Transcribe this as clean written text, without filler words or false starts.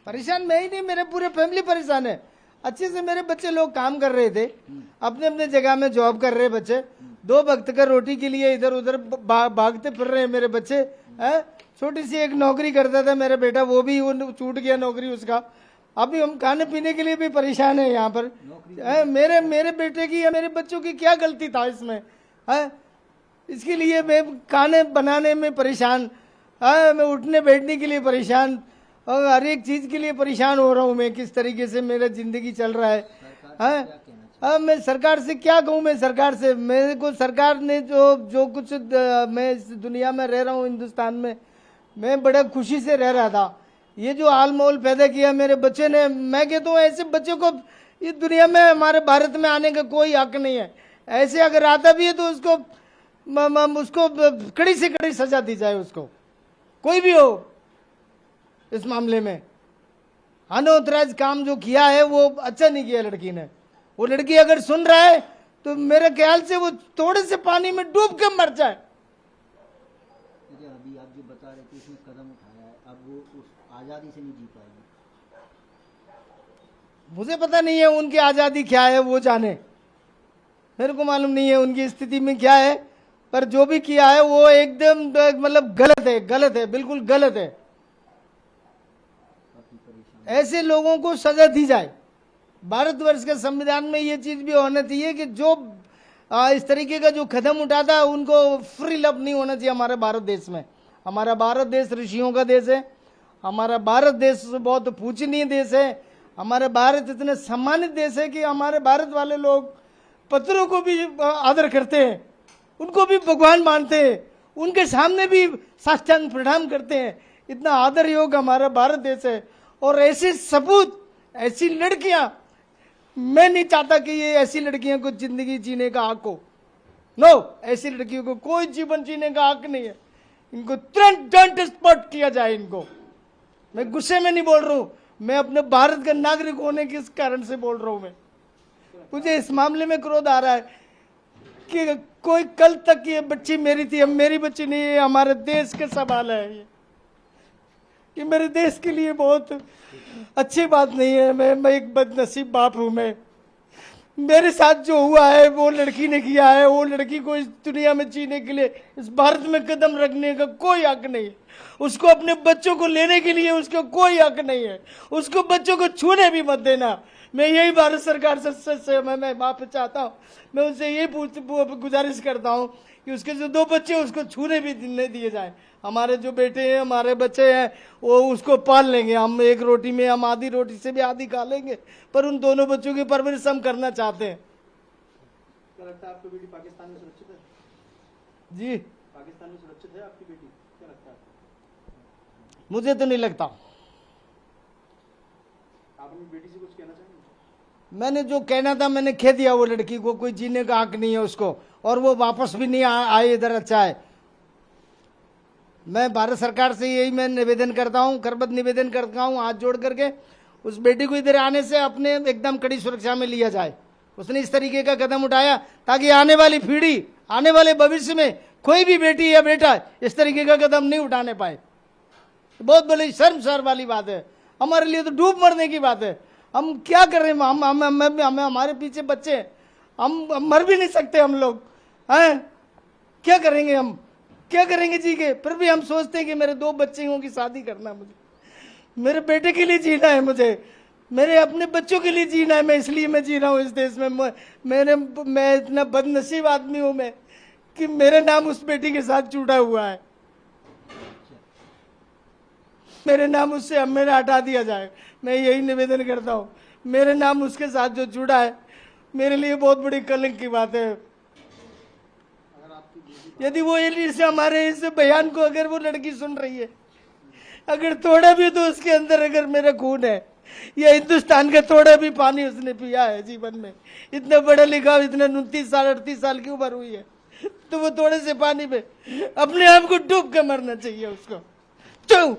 परेशान मैं ही नहीं, मेरे पूरे फैमिली परेशान है। अच्छे से मेरे बच्चे लोग काम कर रहे थे, अपने अपने जगह में जॉब कर रहे बच्चे, 2 वक्त का रोटी के लिए इधर उधर भागते फिर रहे हैं मेरे बच्चे हैं। छोटी सी एक नौकरी करता था मेरा बेटा, वो भी छूट गया नौकरी उसका। अभी हम खाने पीने के लिए भी परेशान है यहाँ पर। मेरे बेटे की या मेरे बच्चों की क्या गलती था इसमें है? इसके लिए मैं खाने बनाने में परेशान, मैं उठने बैठने के लिए परेशान, और हर एक चीज के लिए परेशान हो रहा हूँ मैं, किस तरीके से मेरा जिंदगी चल रहा है। मैं सरकार से क्या कहूँ? मैं सरकार से, मेरे को सरकार ने जो कुछ मैं इस दुनिया में रह रहा हूँ हिंदुस्तान में, मैं बड़ा खुशी से रह रहा था। ये जो हाल माहौल पैदा किया मेरे बच्चे ने, मैं कहता हूँ ऐसे बच्चे को इस दुनिया में हमारे भारत में आने का कोई हक नहीं है। ऐसे अगर आता भी है तो उसको कड़ी से कड़ी सजा दी जाए, उसको कोई भी हो इस मामले में। अनऑथराइज काम जो किया है वो अच्छा नहीं किया लड़की ने। वो लड़की अगर सुन रहा है तो मेरे ख्याल से वो थोड़े से पानी में डूब के मर जाए। अभी आप जो बता रहे थे इसमें कदम उठाया है, अब वो उस आजादी से नहीं जी पाएगी। मुझे पता नहीं है उनकी आजादी क्या है, वो जाने, मेरे को मालूम नहीं है उनकी स्थिति में क्या है, पर जो भी किया है वो एकदम मतलब गलत है, गलत है, बिल्कुल गलत है। ऐसे लोगों को सजा दी जाए। भारतवर्ष के संविधान में ये चीज भी होना चाहिए कि जो इस तरीके का जो कदम उठाता है उनको फ्री लव नहीं होना चाहिए हमारे भारत देश में। हमारा भारत देश ऋषियों का देश है, हमारा भारत देश बहुत पूजनीय देश है, हमारा भारत इतने सम्मानित देश है कि हमारे भारत वाले लोग पत्थरों को भी आदर करते हैं, उनको भी भगवान मानते हैं, उनके सामने भी साष्टांग प्रणाम करते हैं। इतना आदर योग हमारा भारत देश है। और ऐसे सबूत, ऐसी लड़कियां, मैं नहीं चाहता कि ये ऐसी लड़कियों को जिंदगी जीने का हक हो। नो, ऐसी लड़कियों को कोई जीवन जीने का हक नहीं है। इनको तुरंत दंड स्पॉट किया जाए इनको। मैं गुस्से में नहीं बोल रहा हूं, मैं अपने भारत का नागरिक होने के इस कारण से बोल रहा हूं। मैं मुझे इस मामले में क्रोध आ रहा है कि कोई कल तक ये बच्ची मेरी थी, अब मेरी बच्ची नहीं है, हमारे देश का सवाल है ये मेरे देश के लिए बहुत अच्छी बात नहीं है। मैं एक बदनसीब बाप हूं। मैं, मेरे साथ जो हुआ है वो लड़की ने किया है। वो लड़की को इस दुनिया में जीने के लिए, इस भारत में कदम रखने का कोई हक नहीं है। उसको अपने बच्चों को लेने के लिए उसको कोई हक नहीं है। उसको बच्चों को छूने भी मत देना। मैं यही भारत सरकार से मैं माफी चाहता हूँ। मैं उनसे यही गुजारिश करता हूँ कि उसके जो 2 बच्चे उसको छूने भी नहीं दिए जाए। हमारे जो बेटे हैं, हमारे बच्चे हैं, वो उसको पाल लेंगे। हम एक रोटी में, हम आधी रोटी से भी आधी खा लेंगे, पर उन दोनों बच्चों की परवरिश हम करना चाहते हैं। क्या लगता है आपकी बेटी पाकिस्तान में सुरक्षित है? जी, पाकिस्तान में सुरक्षित है आपकी बेटी, क्या लगता है? मुझे तो नहीं लगता। आप अपनी बेटी से कुछ कहना चाहेंगे? मैंने जो कहना था मैंने कह दिया। वो लड़की को कोई जीने का हक नहीं है उसको, और वो वापस भी नहीं आए इधर। अच्छा है, मैं भारत सरकार से यही मैं निवेदन करता हूँ, करबद्ध निवेदन करता हूँ हाथ जोड़ करके, उस बेटी को इधर आने से अपने एकदम कड़ी सुरक्षा में लिया जाए। उसने इस तरीके का कदम उठाया ताकि आने वाली पीढ़ी, आने वाले भविष्य में कोई भी बेटी या बेटा इस तरीके का कदम नहीं उठाने पाए। बहुत बड़ी शर्मसार वाली बात है, हमारे लिए तो डूब मरने की बात है। हम क्या कर रहे हैं? हम हमारे पीछे बच्चे, हम मर भी नहीं सकते हम लोग हैं। क्या करेंगे हम, क्या करेंगे जी के? फिर भी हम सोचते हैं कि मेरे 2 बच्चियों की शादी करना है, मुझे मेरे बेटे के लिए जीना है, मुझे मेरे अपने बच्चों के लिए जीना है। मैं इसलिए मैं जी रहा हूँ इस देश में। मैं इतना बदनसीब आदमी हूँ मैं कि मेरा नाम उस बेटी के साथ जुड़ा हुआ है। मेरे नाम उससे अब मेरा हटा दिया जाए, मैं यही निवेदन करता हूँ। मेरे नाम उसके साथ जो जुड़ा है मेरे लिए बहुत बड़ी कलंक की बात है। यदि वो इस हमारे इस बयान को अगर वो लड़की सुन रही है, अगर थोड़ा भी तो उसके अंदर अगर मेरा खून है, या हिंदुस्तान का थोड़ा भी पानी उसने पिया है जीवन में, इतना पढ़ा लिखा, इतना 29 साल 38 साल की उम्र हुई है, तो वो थोड़े से पानी में अपने आप को डूब के मरना चाहिए उसको। क्यों?